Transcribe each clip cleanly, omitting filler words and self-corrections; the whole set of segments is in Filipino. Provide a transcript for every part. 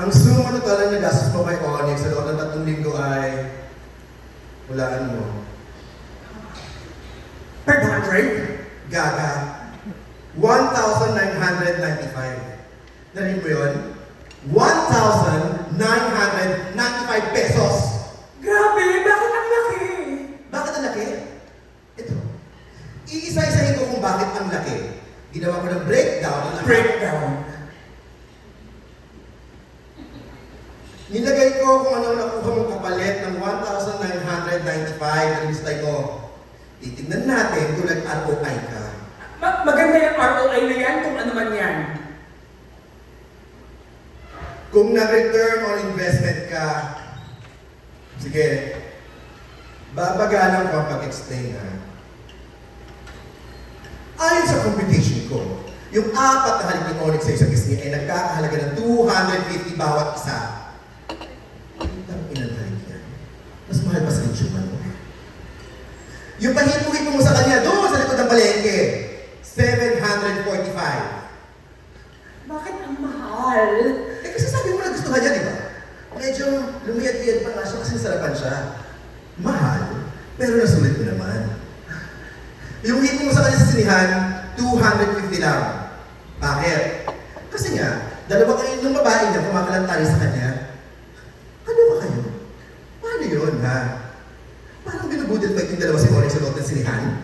Ang suma total na gastos mo kay Onyx sa loob ng 3 linggo ay, hulaan mo. Per 100? Gaga. 1,995. Narinig mo yun? 1,995 pesos! Grabe, bakit ang laki? Bakit ang laki? Ito. Iisa-isahin ko kung bakit ang laki. Ginawa ko ng breakdown. Breakdown. Nilagay ko kung ano nakuha mong kapalit ng 1,995 ang listay ko. Titignan natin kung nag-ROI ka. Maganda yung ROI na yan kung ano man yan. Kung nag-return on investment ka, sige, babagalan ko ang pag-explain ha. Ayon sa computation ko, yung 4 na halik ni Onyx sa isang isni ay nagkakahalaga ng 250 bawat isa. Ang inanhalik yan. Mas mahal pa sa insuman mo. Yung pahipo-hipo mo sa kanya doon sa likod ng palengke, 745. Bakit ang mahal? Eh kasi sabi mo na gusto ka niya, di ba? Medyo lumiyad-liyad pa nga siya kasi nasarapan siya. Mahal, pero nasulit mo naman. Yung hipo mo sa kanya sa sinihan, 250 lang. Bakit? Kasi nga, dalawa kayo ng babae niya kumakalantari sa kanya. Ano ba kayo? Paano yun, ha? Parang binubudil pa yung dalawa si Onyx sa loob ng sinihan?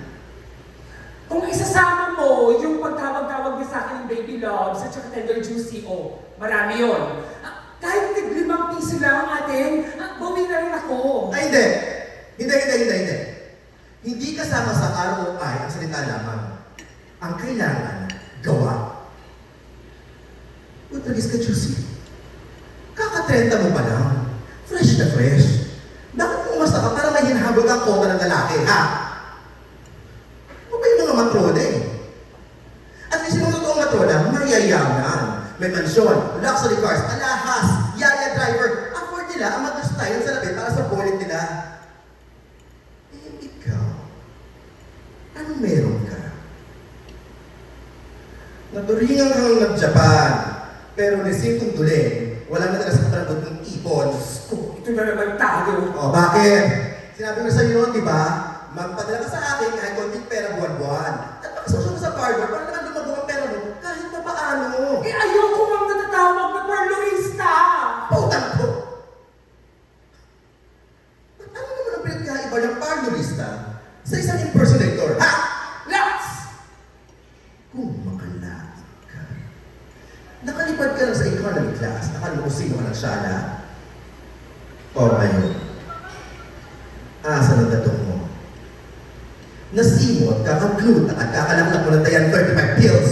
Kung isasama mo yung pagtawag-tawag niya sa akin ng baby loves at saka tender juicy, marami yun. Kahit tig-5 piso lang atin, bawi na rin ako. Ay, hindi. Hindi. Hindi kasama sa ROI ang salita lamang. Ang kailangan, gawa. Utagis ka, Juicy. Kaka-30 mo pa lang. Fresh na fresh. Bakit umasta ka para may hinahabol ang kota ng lalaki, ha? Ano ba yung mga matrona eh? At least yung mga totoong matrona, mayayaman. May mansyon, luxury cars, alahas, yaya driver. Afford nila ang mag-style sa labi para sa bullet nila. Eh, ikaw, anong meron ka? Naturingan kang nag-Japan, pero nisintong tuloy, walang natala sa katrabot ng ipon. Ito na naman tayo. O, bakit? Sinabi ko sa iyo, di ba? Magpadala ka sa akin kahit konting pera buwan-buwan. At makasosyo mo sa partner para naman lumago ang pera mo kahit pa paano. Eh, ayoko mang natatawag na parloista. Pautang ko! At ano naman ang pinagkaiba ng partnerista sa isang impersonator, ha? Lats! Kung makalapit ka, nakalipad ka lang sa economy class, nakalusin mo ng sala, o ngayon, asa ng datong mo? Nasimot, kakagluta at kakalaklak mo ng tayan 35 pills.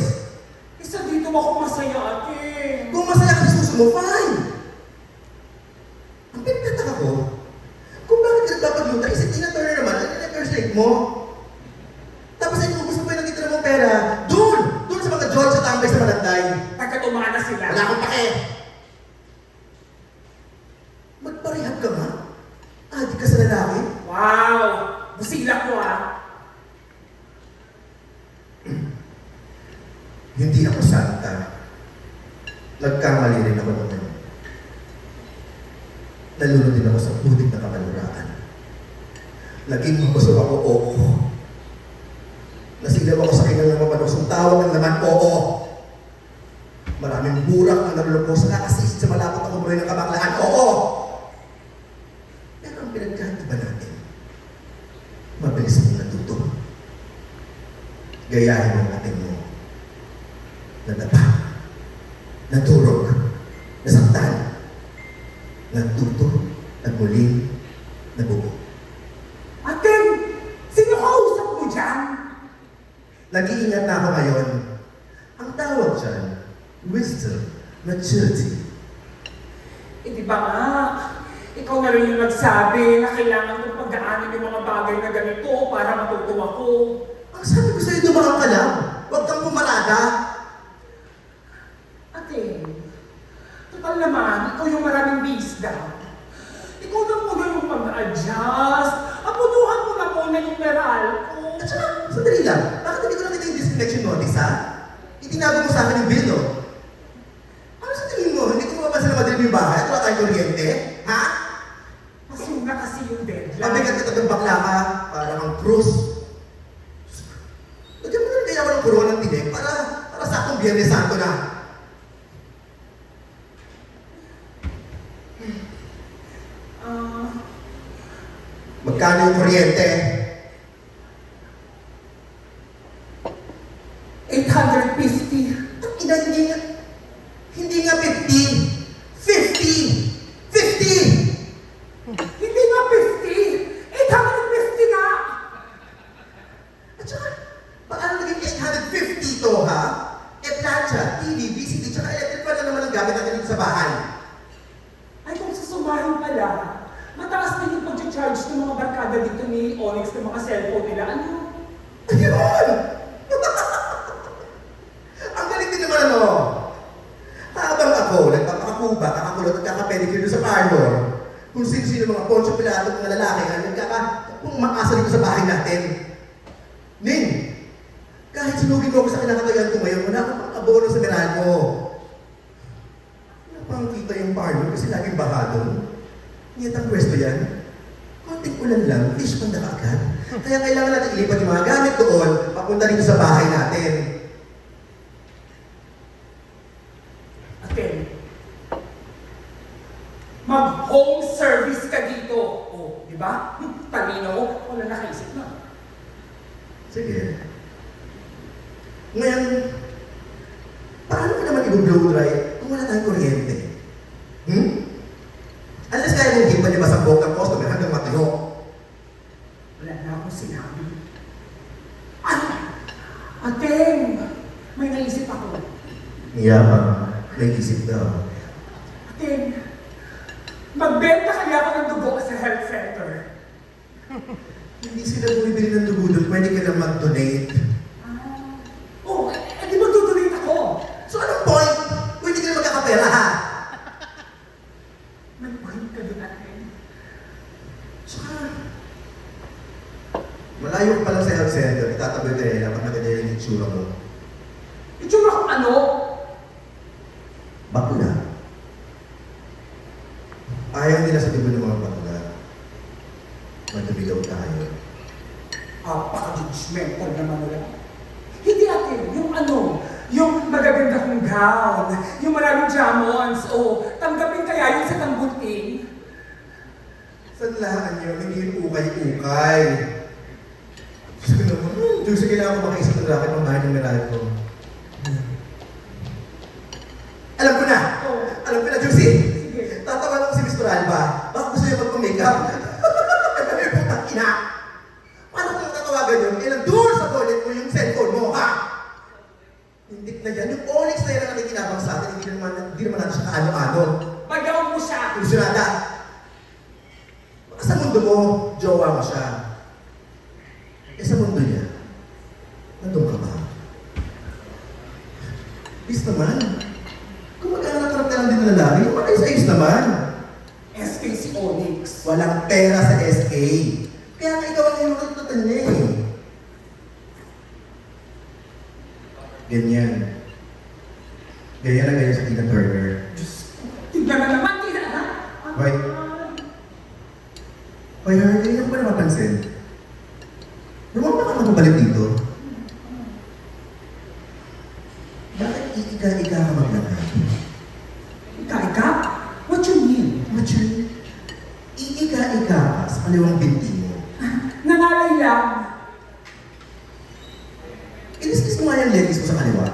Isa dito ako masaya, ate. Kung masaya ka sa suso mo, fine! Ang pinagtataka ko, kung bakit ka nagpapagluta, isip Tina Turner naman, ano yung first mo? Tapos ay kung gusto mo yung nagtitira mong pera, doon sa mga George sa tambay sa Malanday. Nagkatumana sila. Wala akong pake! Magparehab ka nga. Adik ka sa lalaki. Wow! Busilak mo, Hindi ako santa. Nagkamali rin ako naman. Nalunod din ako sa putik na kamaluraan. Naging mabusog ako, oo. Nasilaw ako sa kanyang mamanusong tawag ng naman, oo. Maraming burak ang nalulog ko sa kakasis sa malapot ang umuloy ng kabaklaan, oo. Pero ang pinagkaiba natin, mabilis mong natuto. Gayahin ang ating mo. Nadapa, naturog, nasaktan, natuto, at muling nabubo. Ate, sino kausap mo dyan? Nag-iingat na ako ngayon. Ang tawag dyan, wisdom, maturity. Eh, di ba nga? Ikaw na rin yung nagsabi na kailangan kong pagdaanan yung mga bagay na ganito para matuto ako. Ang sabi ko sa'yo, dumaan ka lang. Huwag kang pumalada. Ate, total naman, ikaw yung maraming wisdom. Ikaw na muna yung mag-adjust. Apunuhan mo na muna yung meral ko. At saka, sandali lang. Bakit hindi ko nakita yung disconnection notice, ha? Itinago mo sa akin yung bill, no? Ano sa tingin mo? Hindi ko mapapansin na madilim mo yung bahay at wala tayong kuryente? Ha? Pasuna kasi yung deadline. Mabigat ka ng bakla ka para kang cruise. Lagyan mo na kaya ako ng corona ng tinig para sa akong Biyernes Santo na. Magkano yung kuryente? 850. Ang ina, hindi nga 50. 50! 50! Hindi nga 50. 850 nga. At saka, paano naging 850 to, ha? Plancha, TV, VCD, tsaka electric fan na naman ang gamit natin dito sa bahay. Ay, kung susumahin pala, mataas na yung pag-charge ng mga barkada dito ni Onyx ng mga cellphone nila. Ano? Ayun! Ang galing din naman ano. Habang ako, nagpapakakuba, kakakulot at kakapedicure sa parlor, kung sino-sino mga Poncio Pilato at mga lalaki kung makasal dito sa bahay natin. Ning, kahit sunugin mo ako sa kinakatayan ko ngayon, wala akong pang-abono sa Meralco. Wala pang kita yung parlor kasi laging bahado. Niyat ang pwesto yan. Konting ulan lang, fish panda ka agad. Kaya kailangan natin ilipat yung mga gamit doon, papunta dito sa bahay natin. Aten, mag-home service ka dito. O, di ba? Talino mo, wala nakaisip na. Sige. Ngayon, paano ka naman i-blow dry kung wala tayong kuryente? Unless kaya mong hipan niya ba sa buhok ng customer hanggang matuyo? Wala na akong sinabi. Aten, may naisip ako. Niyabang, may isip daw. Aten, magbenta kaya ako ng dugo sa health center. Hindi sila bumibili ng dugo doon, pwede ka lang mag-donate. Oh, di ba tutulita ko? So anong point? Pwede ka na magkakapera ha? May point ka doon, Aten. Tsaka, malayo ka pa lang sa health center, itatabi ka nila pag maganda yung itsura mo. Itsura ko ano? Bakla. Ayaw nila sa tibo ng mga bakla. Madumi daw tayo. Paka-judgmental naman nila. Hindi Aten, yung ano, yung magaganda kong gown, yung maraming jamons, o tanggapin kaya yun sa tambutin. Sanlaan niyo, hindi yung ukay-ukay. Gusto ko naman, Diyos, kailangan ko makaisip ng racket ng bahay ng Meralco. Alam ko na! Oh. Alam ko na, Juicy! Sige. Tatawanan ko si Mr. Alba. Baka gusto niya magpa-makeup. Ay, putang ina! Paano kung tatawagan yun? Eh, nandun sa toilet mo yung cellphone mo, ha? Hindi na yan. Yung Onyx na yan ang nakikinabang sa atin, hindi naman natin siya kaano-ano. Pagyaw mo siya. Ilusyonada. Baka sa mundo mo, jowa mo siya. Eh sa mundo niya, nandun ka ba? Bis naman. Kung magkakaroon ka lang din ng lalaki, yung ayos-ayos naman. SK si Onyx. Walang pera sa SK. Kaya nga ikaw ang hinutut niya eh. Ganyan. Ganyan ang ganyan sa Tina Turner. Diyos ko. Tignan na naman, Tina, ha? Why? Hoy, hindi mo ba na mapansin? Naman ba ka magpabalik dito? Bakit iika-ika ka maglakad? Ika? What you mean? What yun? Iika-ika ka sa kaliwang binti mo. Nangalay lang. Inis-kis mo nga yung legis mo sa kaliwa.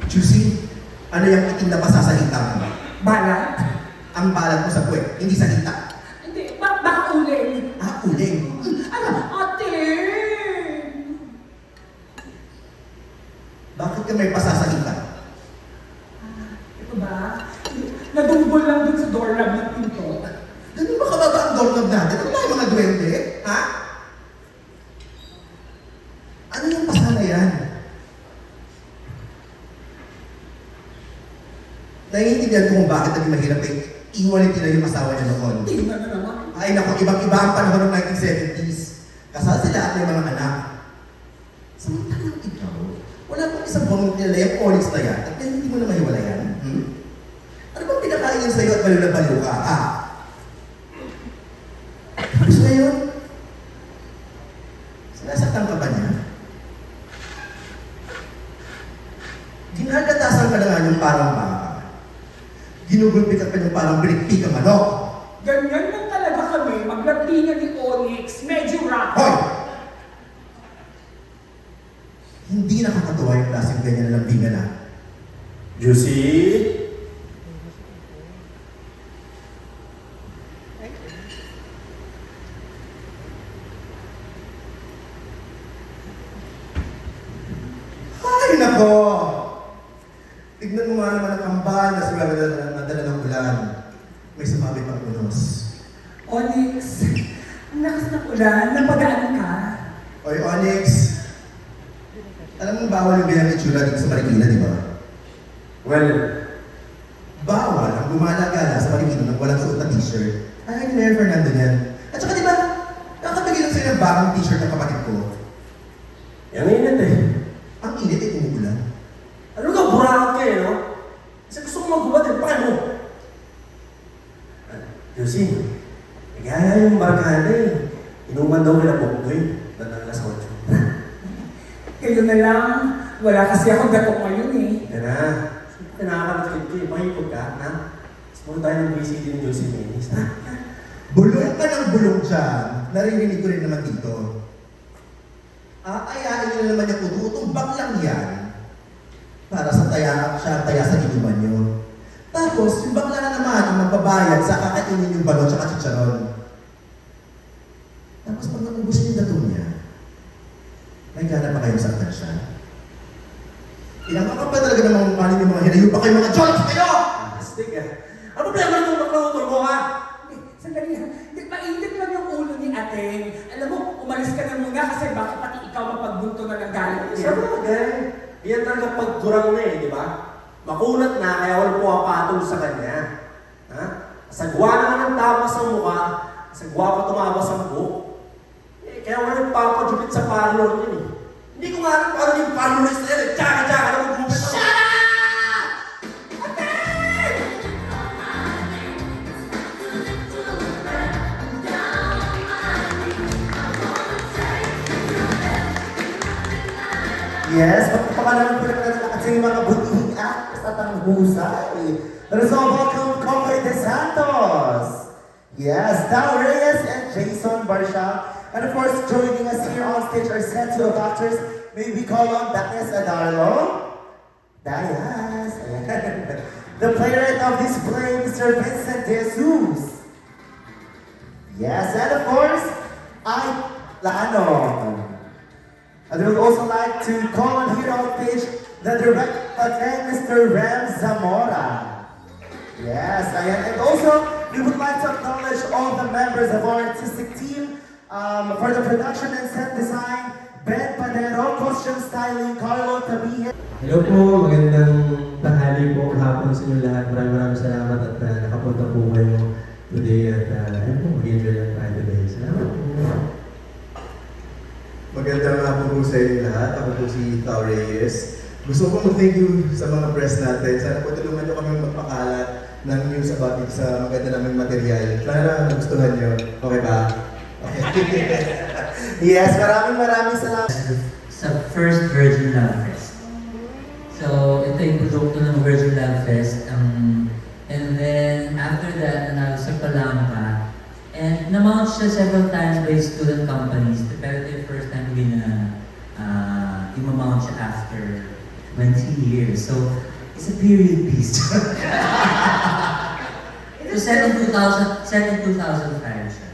Juicy, ano yung itim na pasa sa hita mo? Balat? Ang balat mo sa puwet, hindi sa hita. Hindi, baka uling. Uling. Ano? Ate! Bakit ka may pasa sa hita? Ito ba? Nadumbol lang dun sa doorknob ng pinto. Ganun ba kababa ang doorknob natin? Ano tayo mga duwende? Ha? Ano yung pasa na yan? Naiintindihan ko kung bakit naging mahirap eh. Iwanin nila yung asawa niya noon. Tingnan na naman. Ay naku, ibang-iba ang panahon ng 1970s. Kasal sila at may mga anak. Samantalang ikaw, Wala pang isang buong yung Onyx na yan at hindi mo na mahiwalayan. Ano bang pinakain yun sa'yo at baliw na baliw ka? Tapos ngayon, sinasaktan ka ba niya? Ginagatasan ka na nga yung parang baka. Ginugulpi ka pa yung parang bilikpi kang manok. Ganyan lang talaga kami, maglapingan ni Onyx, medyo rough. Hoy! Hindi nakakatuwa yung klaseng ganyan na lambingan na. Juicy? Ay, nako! Tignan mo nga naman ang kambal na siguro nadala ng ulan. May sumabit pang unos. Onyx, ang lakas ng ulan, napagaan ka. Oy, Onyx! Alam mo bawal yung ganyan itsura dito sa Marikina, di ba? Well, Bawal ang gumala-gala sa Marikina ng walang suot na t-shirt. Ay, ni Mayor Fernando yan. At saka di ba, nakabigay lang sa'yo ng bagong t-shirt ng kapatid ko. yan init eh. Ang init ay umuulan. Ano ka, burakot ka eh, no? Kasi gusto ko magubad eh, pakay mo. Juicy, nagaya yung barkada eh. Inuman daw kila Bokboy, datang alas 8. Kayo na lang, wala kasi ako gatong ngayon eh. Yan na. Siyempre nakakamatid ka eh, pakipag ka, ha? Gusto tayo ng VCD ni Juicy Minis, ha? Bulong ka ng bulong dyan. Narinig ko rin naman dito. Aayain nyo na naman yung kututumbak lang yan para sa taya sa inuman nyo. Tapos, yung bakla na naman yung magbabayad sa kakainin yung balon at chicharon. Tapos pag naubos niyo yung datong niya, may gana pa kayong saktan siya. Ilang ka pa talaga ng mga panin yung mga hinayo pa kayo mga jolts kayo! Astig ah. Ano problema nung magpaputol mo, ha? Sandali lang, mainit lang yung ulo ni Ateng. Alam mo, umalis ka na muna kasi baka pati ikaw mapagbunto na ng galit niya. Sa bagay. Yan talaga pagdurang na eh, di ba? Makunat na, kaya wala pumapatol sa kanya. Ha? Sagwa na ng tama sa mukha, sagwa pa tumabas ang buhok. Eh, kaya wala nagpapajupit sa parlor yun eh. Hindi ko nga alam kung ano yung parlorist na yan eh. Tsaka-tsaka na magupit ako. Shut up! Yes, magpapakalaman po naman natin sa mga butihing actors at ang husay. Let us all welcome Cocoy De Santos. Yes, Dao Reyes and Jason Barsha. And of course, joining us here on stage are set two of actors. May we call on Dayas Adarlo. Dayas. The playwright of this play, Mr. Vincent De Jesus. Yes, and of course, Laano. And we would also like to call on here on stage the director and Mr. Ram Zamora. Yes, and also we would like to acknowledge all the members of our artistic team for the production and set design, Ben Padero, costume styling, Carlo Tabihe. Hello po, magandang tanghali po hapon sa inyo lahat. Maraming salamat at nakapunta po kayo today at ayun po, mag-enjoy lang tayo today. Salamat po. Magandang hapon po sa inyo lahat. Ako po si Tao Reyes. Gusto ko mag-thank you sa mga press natin. Sana po tulungan nyo kami magpakalat ng news about it sa maganda naming material. Sana nagustuhan nyo. Okay ba? Okay. Yes, maraming salamat. Sa first Virgin Love Fest. So, ito yung produkto ng Virgin Love Fest. And then, after that, nanalo sa Palangka. And na-mount siya several times by student companies. Pero ito yung first time i-mount siya after 20 years. So, it's a period piece. So, set in 2005 siya.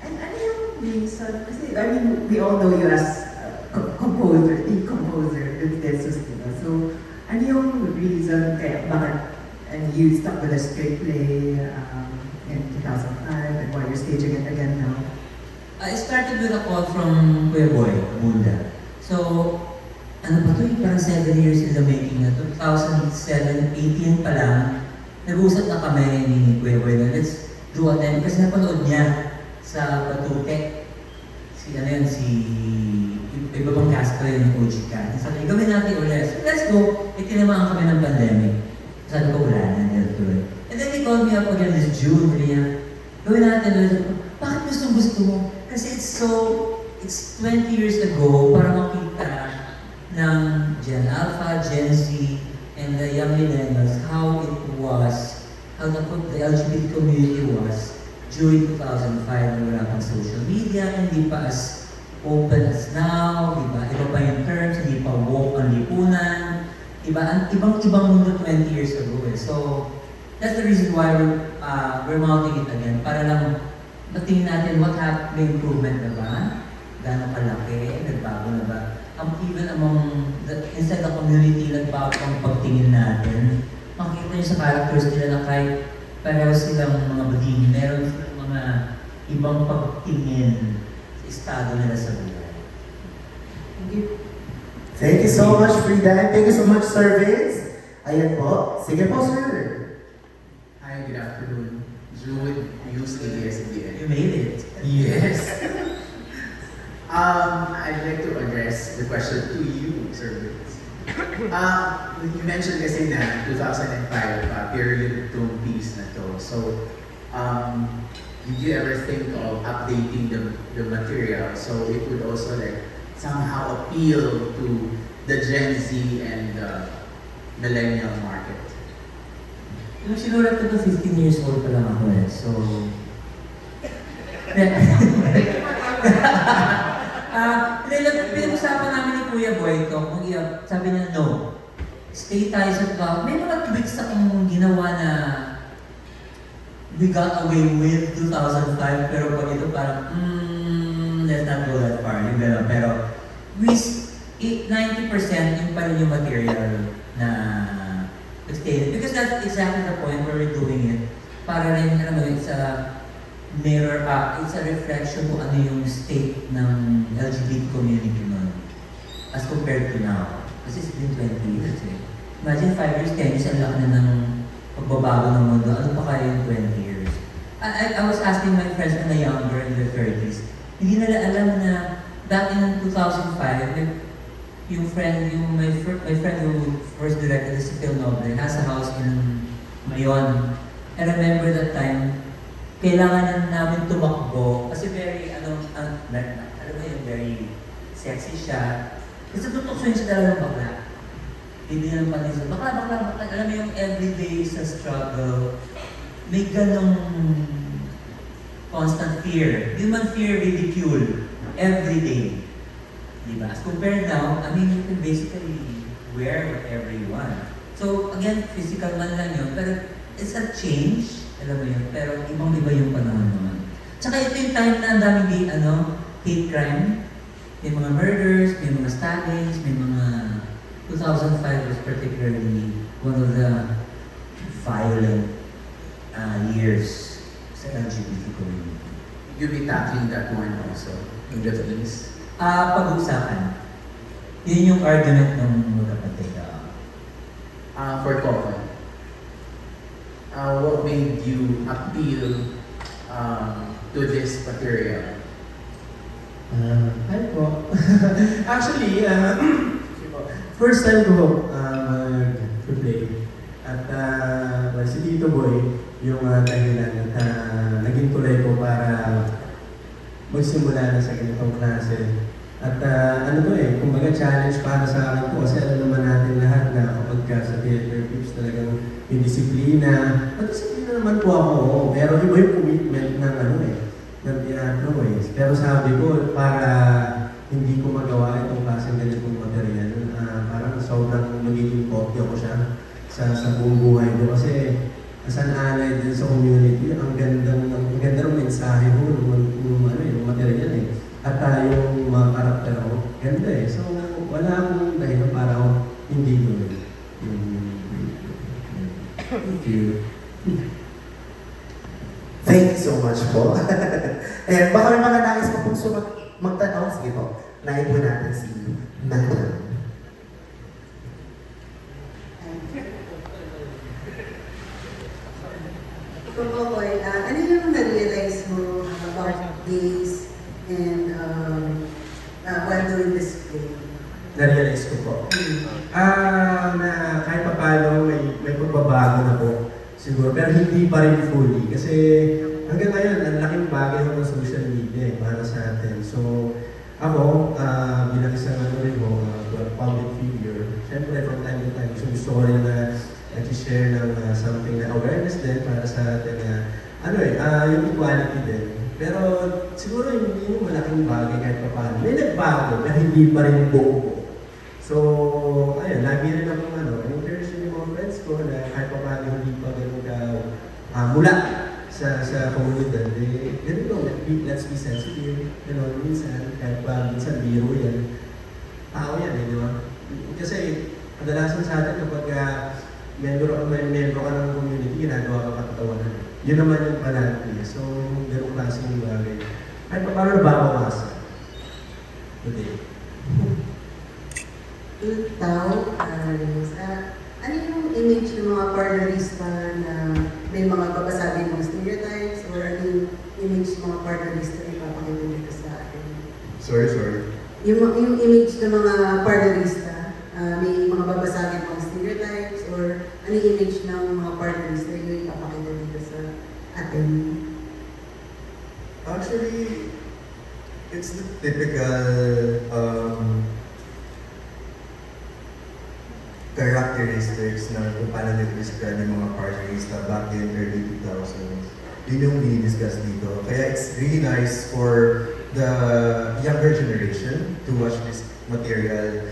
And ano yung reason? Kasi, I mean, we all know you as composer, lead composer with Jesus, diba? So, ano yung reason kaya bakit and you stuck with a straight play in 2005 and why you're staging it again now? I started with a call from Kuya Boy, Munda. So, ano ba ito? Parang 7 years in the making na to. 2007, 18 pa lang, nag-usap na kami ni Kuya Boy na let's do a time. Kasi napanood niya sa Batuque. Si ano yun, iba pang cast ko yung OG ka. Sabi, gawin natin ulit. So, let's go. Tinamaan kami ng pandemic. Sabi ko, wala na, hindi tuloy. And then they called me up again this June, niya, gawin natin ulit. Sabi ko, bakit gusto mo? Kasi it's 20 years ago para makita ng Gen Alpha, Gen Z, and the young millennials how it was, how the LGBT community was during 2005 na wala pang social media, hindi pa as open as now, diba? Iba pa yung terms, hindi pa woke ang lipunan, diba? Ang ibang mundo 20 years ago eh. So, that's the reason why we're mounting it again, para lang matingin natin what happened, may improvement na ba? Gano'ng kalaki? Nagbago na ba? Even inside the community, nagbago ang pagtingin natin. Makikita nyo sa characters nila na kahit pareho silang mga bading, meron silang mga ibang pagtingin sa estado nila sa buhay. Thank you. Thank you so much, Frida. And thank you so much, Sir Vince. Ayan po. Sige po, sir. Hi, good afternoon. Jude, use ASBN. You made it. Yes. I'd like to address the question to you, Sir Vince. You mentioned kasi na 2005, period itong piece na to. So, did you ever think of updating the material so it would also like somehow appeal to the Gen Z and the millennial market? Nung sinulat ko 15 years old pa lang ako eh. So, pinag-usapan namin ni Kuya Boy ito, sabi niya, no, stay tayo sa club. May mga tweets akong ginawa na we got away with 2005, pero pag ito parang, let's not go that far, yung gano'n. Pero, 90% yung pa rin yung material na stated. Because that's exactly the point where we're doing it. Para rin, alam mo, it's a mirror, it's a reflection kung ano yung state ng LGBT community nun as compared to now. Kasi it's been 20 years eh. Imagine 5 years, 10 years, ang laki na ng pagbabago ng mundo. Ano pa kaya yung 20 years? I was asking my friends na younger in their 30s, hindi nila alam na back in 2005, my friend who first directed si Phil Noble has a house in Mayon. I remember that time, kailangan namin tumakbo kasi very, alam mo yun, very sexy siya. Kasi tutuksoin siya talagang bakla. Hindi naman panis. Bakla. Alam mo yung everyday sa struggle, may ganong constant fear. Hindi man fear, ridicule. Everyday. Diba? As compared now, I mean, you can basically wear whatever you want. So, again, physical man lang yun, pero it's a change, alam mo yun, pero ibang-iba yung panahon naman. Tsaka ito yung time na ang daming hate crime, may mga murders, may mga stabbings, may mga 2005 was particularly one of the violent years sa LGBT community. You'll be tackling that one also in the piece. Pag-uusapan. Yun yung argument ng magkapatid. For Coco, what made you appeal to this material? Hi po. Actually, first time ko mag-play. At si Tito Boy, yung dahilan at naging tulay ko para magsimula na sa ganitong klase. At kumbaga challenge para sa akin po kasi alam naman natin lahat na kapag sa theater groups talagang yung disiplina. At disiplina naman po ako, pero iba yung commitment ng ng teatro eh. Pero sabi ko, para hindi ko magawa itong klaseng ganitong material, parang sobrang magiging kopya ko siya sa buong buhay ko. Kasi as an ally din sa community, ang ganda ng mensahe ko ng material eh. At yung mga karakter ko, ganda eh. So, wala akong dahilan para ako hindi gawin. Thank you. Thank you so much po. And baka may mga nais pa po magtanong. Sige po, nahin po natin si Madam. Kokoy, ano yung na-realize mo about gays and doing this play? Na-realize ko po. Na kahit pa paano may pagbabago na po siguro, pero hindi pa rin fully. Kasi hanggang ngayon, ang laking bagay ng social media para sa atin. So, ako, bilang isang public figure, syempre from time to time, gusto ko rin na nag-share ng something na awareness din para sa atin na, yung equality din. Pero siguro hindi yung malaking bagay kahit pa paano. May nagbago, pero hindi pa rin buo. So, ayun, lagi rin akong encourage yung mga friends ko na kahit pa paano hindi pa ganun ka mula sa komunidad. Ganun lang, let's be sensitive. Minsan, kahit pa minsan biro yan. Tao yan, di ba? Kasi, kadalasan sa atin kapag membro ka ng community, ginagawa ka katawanan. Yun naman yung palagi. So, ganun klaseng bagay. Kahit pa paano nababawasan. Today. Tao, ano yung image ng mga partnerista na may mga babasagin mga stereotypes or ano yung image ng mga partnerista na ipapakita dito sa atin? Sorry. Yung image ng mga partnerista, may mga babasagin mga stereotypes or ano yung image ng mga partnerista na ipapakita dito sa atin? Actually, it's the typical characteristics ng kung paano nag-describe yung mga partnerista back in early 2000s. Yun yung dinidiscuss dito. Kaya it's really nice for the younger generation to watch this material.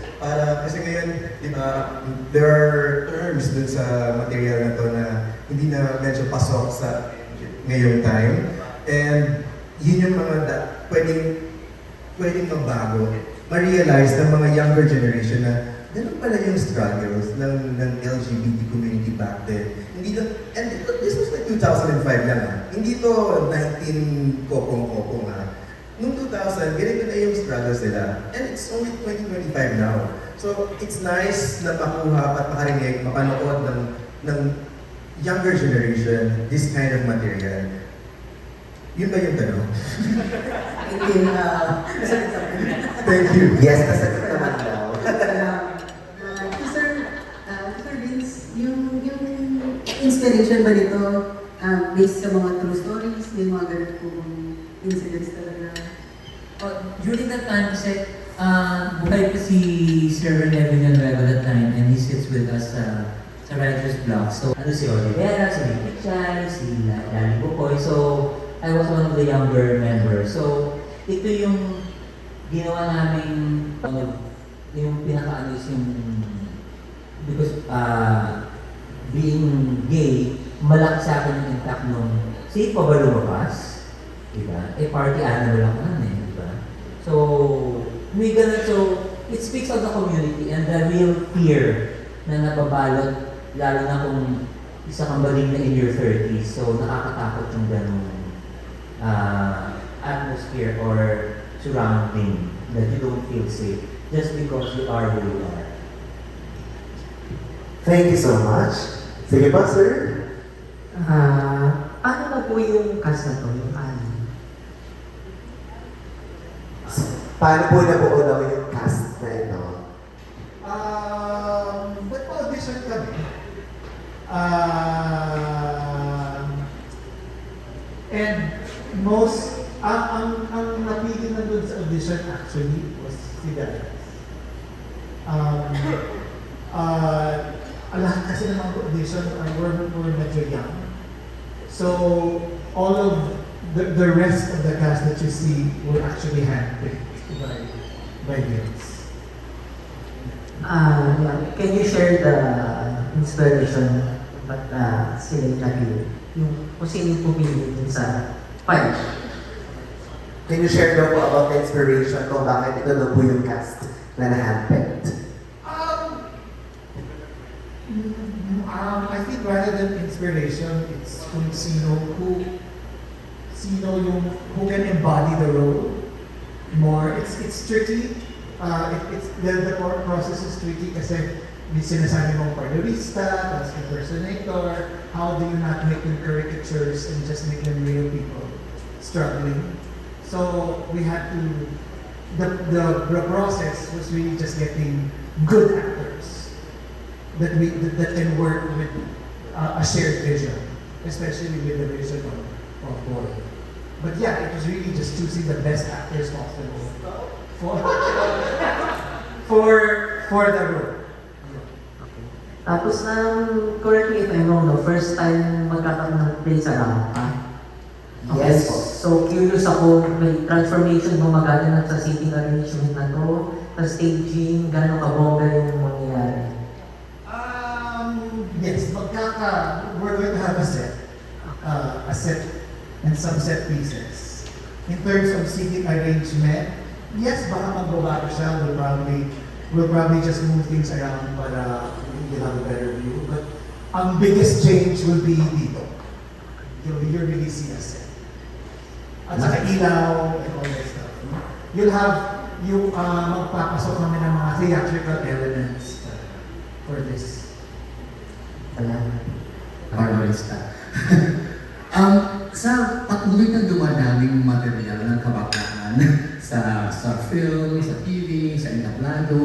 Kasi ngayon, di ba, there are terms dun sa material na to na hindi na medyo pasok sa ngayong time. And yun yung mga pwedeng magbago. Ma-realize ng mga younger generation na ganun pala yung struggles ng LGBT community back then. Hindi lang, and this was like 2005 lang Hindi to 19 kopong-kopong Noong 2000, ganito na yung struggles nila. And it's only 2025 now. So it's nice na makuha at makarinig, mapanood ng younger generation this kind of material. Yun ba yung tanong? Hindi nasagot sa akin. Thank you. Yes, nasagot naman daw. Sir Vince, yung inspiration ba nito based sa mga true stories, may mga ganun pong incidents talaga? During that time kasi, buhay pa si Sir Rene Villanueva that time and he sits with us sa writer's block. So, si Olivera, si Nick Chay, si Lali Bukoy. So, I was one of the younger members. So, ito yung ginawa namin, yung pinaka-ano is yung, because being gay, malaki sa akin yung impact nung, safe pa ba lumabas? Diba? Party animal ako nun diba? So, it speaks of the community and the real fear na nababalot, lalo na kung isa kang baling na in your 30s. So, nakakatakot yung ganun atmosphere or surrounding that you don't feel safe just because you are who you are. Thank you so much. Sige pa, sir. Ano na po yung cast na to, yung Paano po nabuo naman yung cast na ito? Nag-audition kami. And ang napili na doon sa audition actually was si Dad. Lahat kasi ng mga audition were medyo young. So, all of the rest of the cast that you see were actually handpicked by Vince. Can you share the inspiration ba't sila yung napili? Yung kung sino yung pumili dun sa file? Can you share daw po about the inspiration kung bakit ito daw po yung cast na na-handpicked? I think rather than inspiration, it's kung sino yung who can embody the role more. It's tricky. The process is tricky kasi may sinasabi mong parlorista, tapos impersonator. How do you not make them caricatures and just make them real people struggling? So we had to the process was really just getting good actors that can work with a shared vision, especially with the vision of Boy. But yeah, it was really just choosing the best actors possible for the role. Tapos, correct me if I'm wrong, no? First time magkakaroon ng play sa Rampa. Yes po. So, curious ako, may transformation mo magana na sa seating arrangement na to, sa staging, gano'ng kabongga yung mangyayari? Yes, we're going to have a set and some set pieces. In terms of seating arrangement, yes, baka magbabago siya. We'll probably just move things around para you'll have a better view. But ang biggest change will be dito. You'll really see a set. At saka ilaw and all that stuff. You'll have magpapasok kami ng mga theatrical elements for this. Barbarista. Sa patuloy na dumadaming material ng kabataan sa film, sa TV, sa entablado,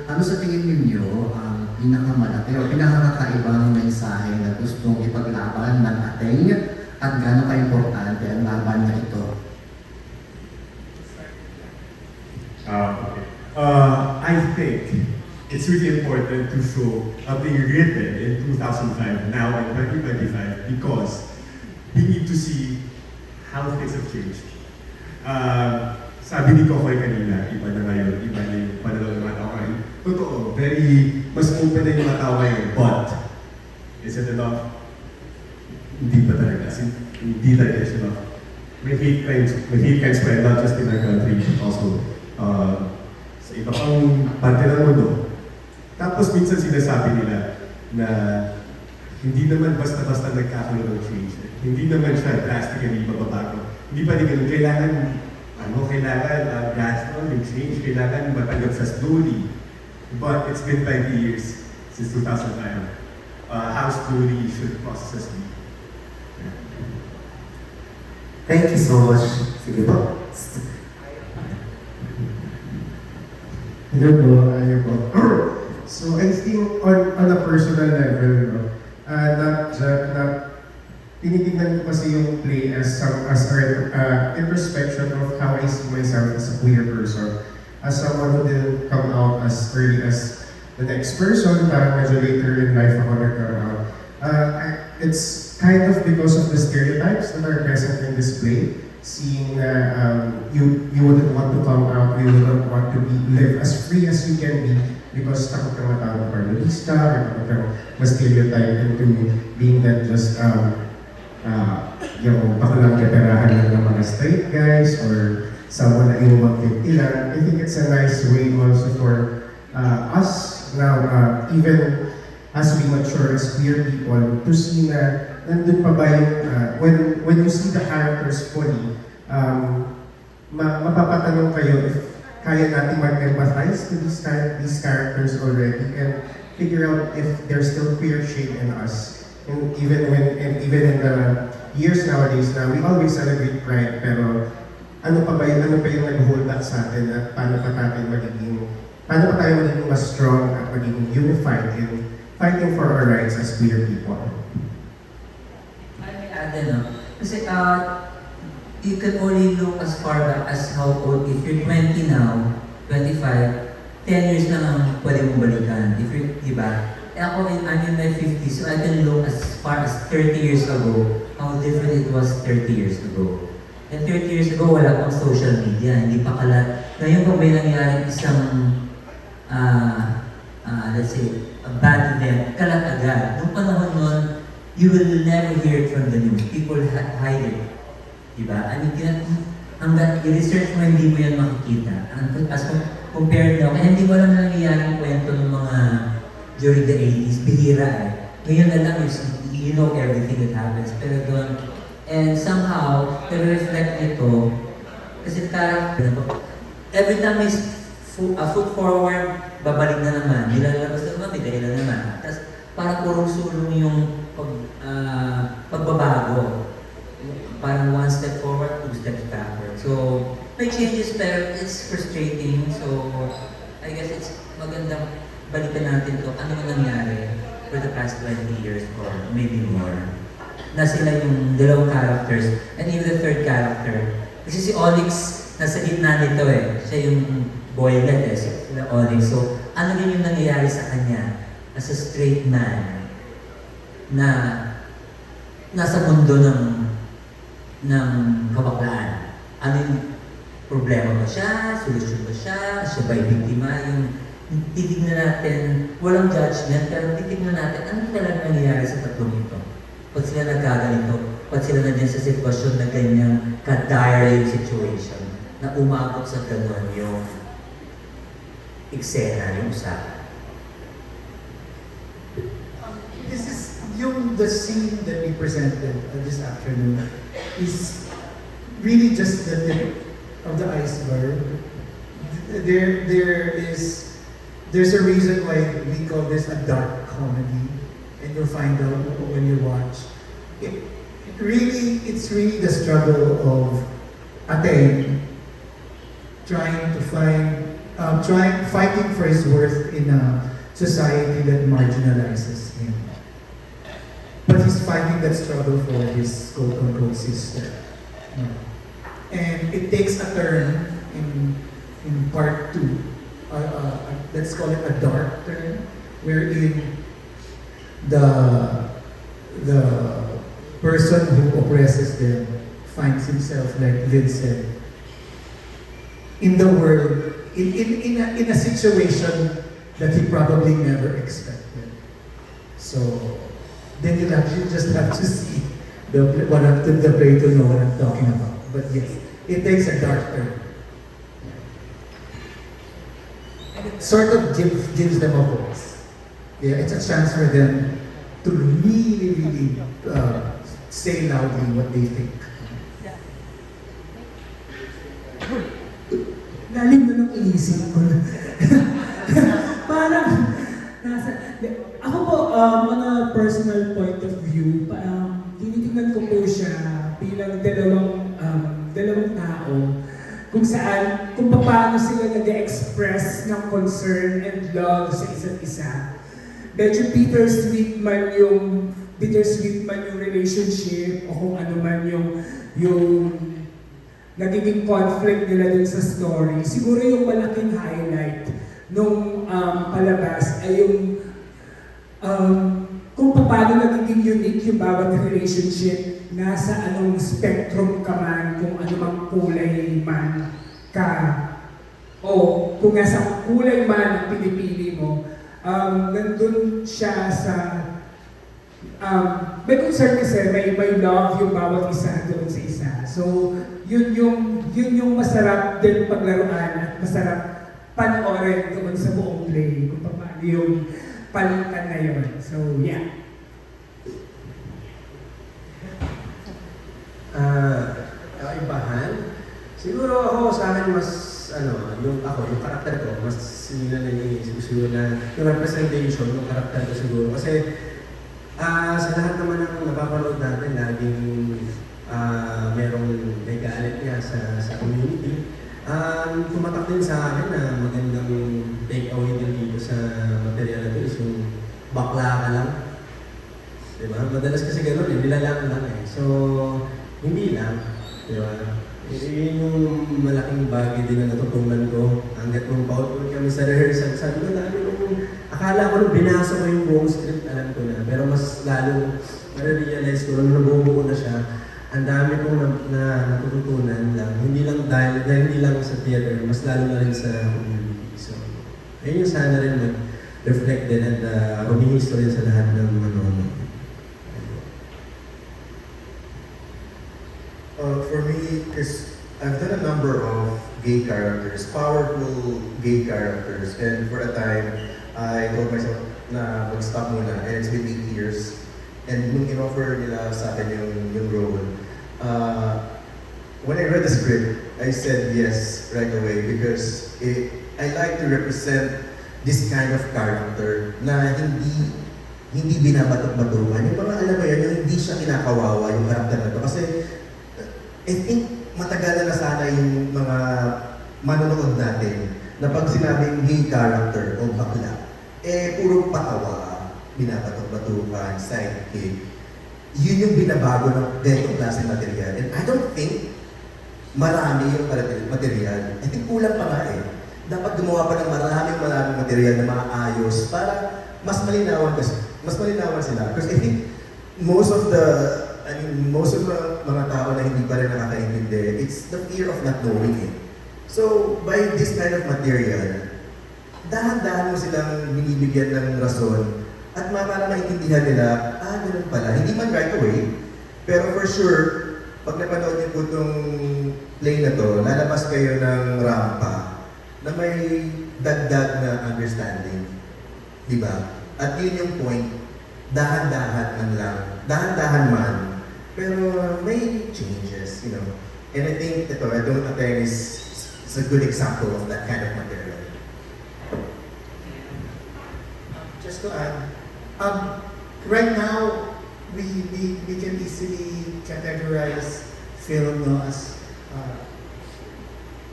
ano sa tingin ninyo ang pinakamalaki o pinakakaibang mensahe na gustong ipaglaban ng ating at gaano ka-importante ang laban na ito? I think it's really important to show being written in 2005, now in 2025, because we need to see how things have changed. Sabi ni Kokoy kanina, iba na ngayon, iba na yung pananaw ng mga tao ngayon. Totoo, mas open na yung mga tao ngayon, but is it enough? Hindi pa talaga. Hindi talaga siya enough. May hate crimes pa, not just in our country, but also sa iba pang parte ng mundo. Tapos minsan sinasabi nila na hindi naman basta-basta nagkakaroon ng change. Hindi naman siya drastically mababago. Hindi pa rin ganun. Kailangan gradual yung change. Kailangan matanggap sa slowly. But it's been 5 years since 2005. How slowly should processes be? Thank you so much. Sige po. Hello po, ayaw po. So I think on a personal level, not tinitignan ko kasi yung play as introspection of how I see myself as a queer person. As someone who didn't come out as early as the next person, parang medyo later in life ako nag-come out. It's kind of because of the stereotypes that are present in this play. Seeing you wouldn't want to come out, you wouldn't want to live as free as you can be because takot kang matawag parlorista, or takot kang ma-stereotype into being that just yung pakulang kaperahan lang ng mga straight guys or someone na yung mag-50 I think it's a nice way also for us now, even as we mature as queer people, to see na nandun pa ba yung, when you see the characters fully, mapapatanong kayo if kaya natin mag-empathize to these characters already and figure out if there's still queer shade in us. And even in the years nowadays na we always celebrate Pride, pero ano pa yung nag-hold back sa atin at paano pa tayo magiging mas strong at magiging unified in fighting for our rights as queer people. Kasi you can only look as far back as how old. If you're 20 now, 25, 10 years lang ang pwede mong balikan. If you're, diba? I'm in my 50s, so I can look as far as 30 years ago, how different it was 30 years ago. And 30 years ago, wala pang social media, hindi pa kalat. Ngayon kung may nangyaring isang, let's say, a bad event, kalat agad. Noong panahon nun, you will never hear it from the news. People hide it. Diba? Hanggang i-research mo, hindi mo yan makikita. As compared now, kaya hindi mo alam na nangyaring kwento ng mga during the 80s, bihira eh. Ngayon na lang, you know everything that happens. Pero doon, and somehow, reflect nito, kasi every time is foot forward, babalik na naman. Nilalabas na naman, may dahilan naman. Tapos, parang purong sulong yung pagbabago. Parang one step forward, two steps backward. So, may changes pero it's frustrating. So, I guess it's magandang balikan natin to. Ano yung nangyari for the past 20 years or maybe more. Na sila yung dalawang characters and even the third character. Kasi si Onyx nasa gitna nito eh. Siya yung boylet eh. Sila Onyx. So, ano rin yung nangyayari sa kanya as a straight man na nasa mundo ng kabaklaan. Ano yung problema ba siya? Solusyon ba siya? Siya ba'y biktima? Yung titignan natin, walang judgment, pero titignan natin ano talaga nangyayari sa tatlong ito. Pag sila nagkaganito, pag sila nandiyan sa sitwasyon na ganyang ka-dire yung situation, na umabot sa gano'n yung eksena, yung usapan. This is the scene that we presented this afternoon is really just the tip of the iceberg. There's a reason why we call this a dark comedy, and you'll find out when you watch. It's really the struggle of Ateng fighting for his worth in a society that marginalizes him. But he's fighting that struggle for his quote-unquote sister. And it takes a turn in part 2. Let's call it a dark turn, wherein the person who oppresses them finds himself, like Vincent, in the world, in a situation that he probably never expected. So then you just have to see the play to know what I'm talking about. But yes, it takes a dark turn. And it sort of gives them a voice. Yeah, it's a chance for them to really say loudly what they think. Lalim na ng inisip ko. Parang, ako po, on a personal point of view, tinitingnan ko po siya bilang dalawang tao kung paano sila nag-express ng concern and love sa isa't isa. Medyo bittersweet man yung relationship o kung ano man yung nagiging conflict nila dun sa story. Siguro yung malaking highlight nung palabas ay yung kung paano nagiging unique yung bawat relationship, nasa anong spectrum ka man, kung anumang kulay man ka, o kung nasa kulay man ang pinipili mo, nandun siya sa may concern kasi, may love yung bawat isa doon sa isa. So, yun yung masarap din paglaruan at masarap panoorin doon sa buong play kung paano yung palitan na yun. So, yeah. Ibahan? Siguro ako sa akin mas, yung karakter ko, mas sila na yung representation ng karakter ko siguro. Kasi, sa lahat naman ng napapanood natin, laging merong may galit niya sa community. Tumatak din sa akin na magandang take away din dito sa material na ito is yung bakla ka lang. Diba? Madalas kasi gano'n nilalang lang eh. So, hindi lang. Diba? Yun yung malaking bagay din na natutunan ko. Hanggat nung pautol kami sa rehearsal, sabi ko akala ko nung binasa ko yung buong script, alam ko na. Pero mas lalo, realize ko nung nabubuo na siya, ang dami kong natututunan lang. Hindi lang dahil hindi lang sa theater, mas lalo na rin sa community. So, ayun yung sana rin mag-reflect din at humihisto rin sa lahat ng manonood. For me, because I've done a number of gay characters, powerful gay characters, and for a time, I told myself na mag-stop muna, and it's been 8 years. And nung in-offer nila sa akin yung role, when I read the script, I said yes right away because I like to represent this kind of character na hindi binabatok-batuhan. Yung mga alam mo yan, yung hindi siya kinakawawa yung karakter na to. Kasi I think matagal na sana yung mga manonood natin na pag sinabing gay character o bakla, puro patawa, binabatok-batukan, sidekick. Yun yung binabago ng ganitong klase material. And I don't think marami yung material. I think kulang pa nga eh. Dapat gumawa pa ng maraming material na maayos para mas malinawan sila. Because I think most of the mga tao na hindi pa rin nakakaintindi, it's the fear of not knowing it. So, by this kind of material, dahan-dahan mo silang binibigyan ng rason at para maintindihan nila, ganun pala. Hindi man right away, pero for sure, pag napanood niyo po itong play na to, lalabas kayo ng rampa na may dagdag na understanding. Diba? At yun yung point, dahan-dahan man, pero may changes, you know. And I think ito, I don't think is a good example of that kind of material. Just to add, right now, we can easily categorize film as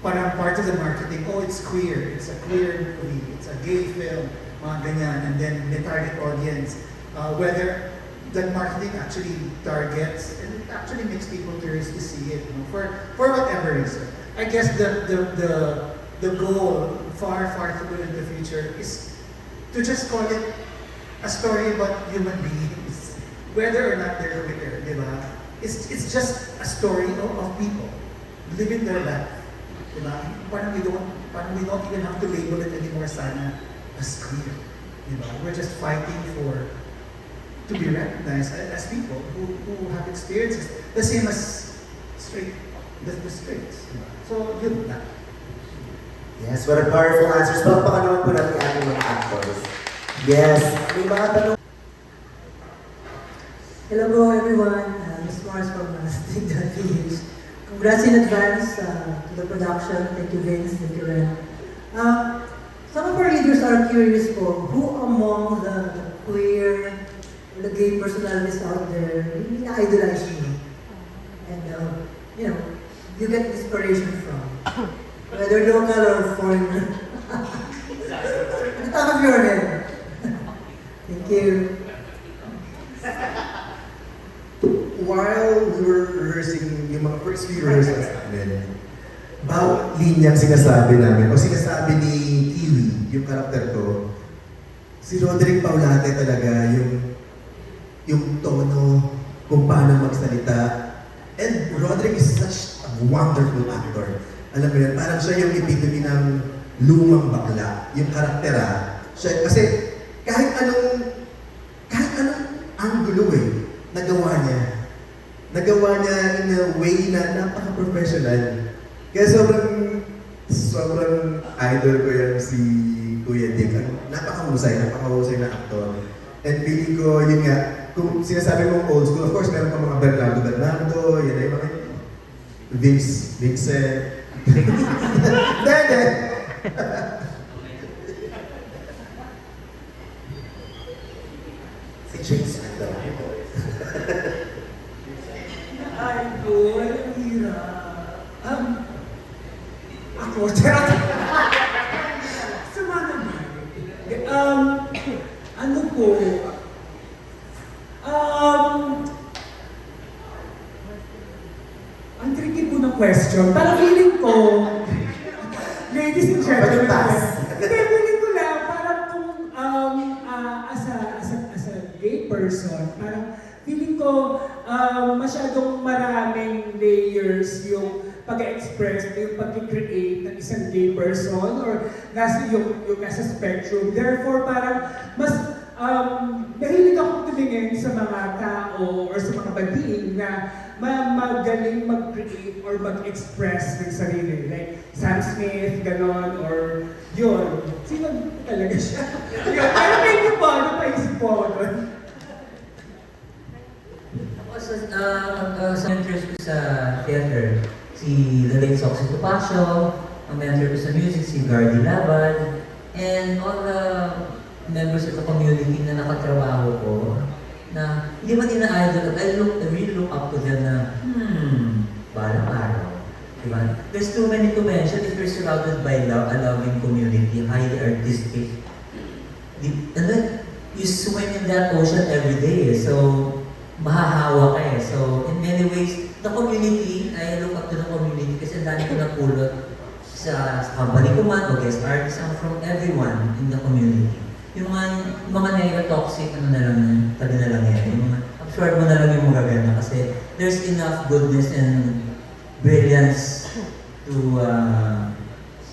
parang part of the marketing. Oh, it's queer. It's a queer movie. It's a gay film. Mga ganyan. And then the target audience. Whether that marketing actually targets and it actually makes people curious to see it, you know, for whatever reason. I guess the goal far in the future is to just call it a story about human beings, whether or not they're queer, di ba? It's just a story of people living their life, di ba? Parang we don't even have to label it anymore sana as queer, di ba? We're just fighting to be recognized as people who have experiences the same as the straights. So, yun na. Yes, what a powerful answers. Palakpakan naman po natin ang ating mga actors. Yes, may mga tanong. Hello po everyone, Ms. Mars from Stig.ph. Congrats in advance to the production. Thank you Vince, thank you Ren. Some of our leaders are curious po, who among the queer, the gay personalities out there really na-idolize you? And you know, you get inspiration from, whether local or foreigner. At the top of your head. Thank you. While we were rehearsing yung mga first few rehearsals namin, bawat linyang sinasabi namin, o sinasabi ni Kiwi, yung karakter ko, si Roderick Paulate talaga, yung tono, kung paano magsalita. And Roderick is such a wonderful actor. Alam mo yan, parang siya yung epitome ng lumang bakla, yung karaktera. Siya, kasi kahit anong angulo nagawa niya. Nagawa niya in a way na napaka-professional. Kaya sobrang idol ko yan si Kuya Dick. Napakahusay na actor. And feeling ko, yun nga, kung sinasabi mong old school, of course, meron pa mga Bernardo, yan ay mga Vincent. Dede! Si Jason daw. Ay ko, ang hirap. Ako, sama naman. Ano po, ang tricky po ng question. Parang feeling ko, ladies and gentlemen, feeling ko lang, parang kung as a gay person, parang feeling ko masyadong maraming layers yung pag-express, yung pag-create ng isang gay person or yung nasa spectrum. Therefore, parang mas mahilig akong tumingin sa mga tao or sa mga bading na magaling mag-create or mag-express ng sarili. Like Sam Smith, ganon, or yun. Sino talaga siya? Yun. Pero medyo po, napaisip po ako doon. Sa mentors ko sa theater, si the late Soxy Tupacio, ang mentor ko sa music, si Gardy Laban, and all the members of the community na nakatrabaho ko, na hindi man ina-idol, I really look up to them na, balang araw, Diba? There's too many to mention if you're surrounded by a loving community, highly artistic. And then, you swim in that ocean every day. So, mahahawa ka eh. So, in many ways, the community, I look up to the community kasi ang dami ko napulot sa company ko man o guest artists from everyone in the community. Yung mga neurotoxic, ano na lang, tabi na lang yan. Yung mga, absorb mo na lang yung magaganda kasi there's enough goodness and brilliance to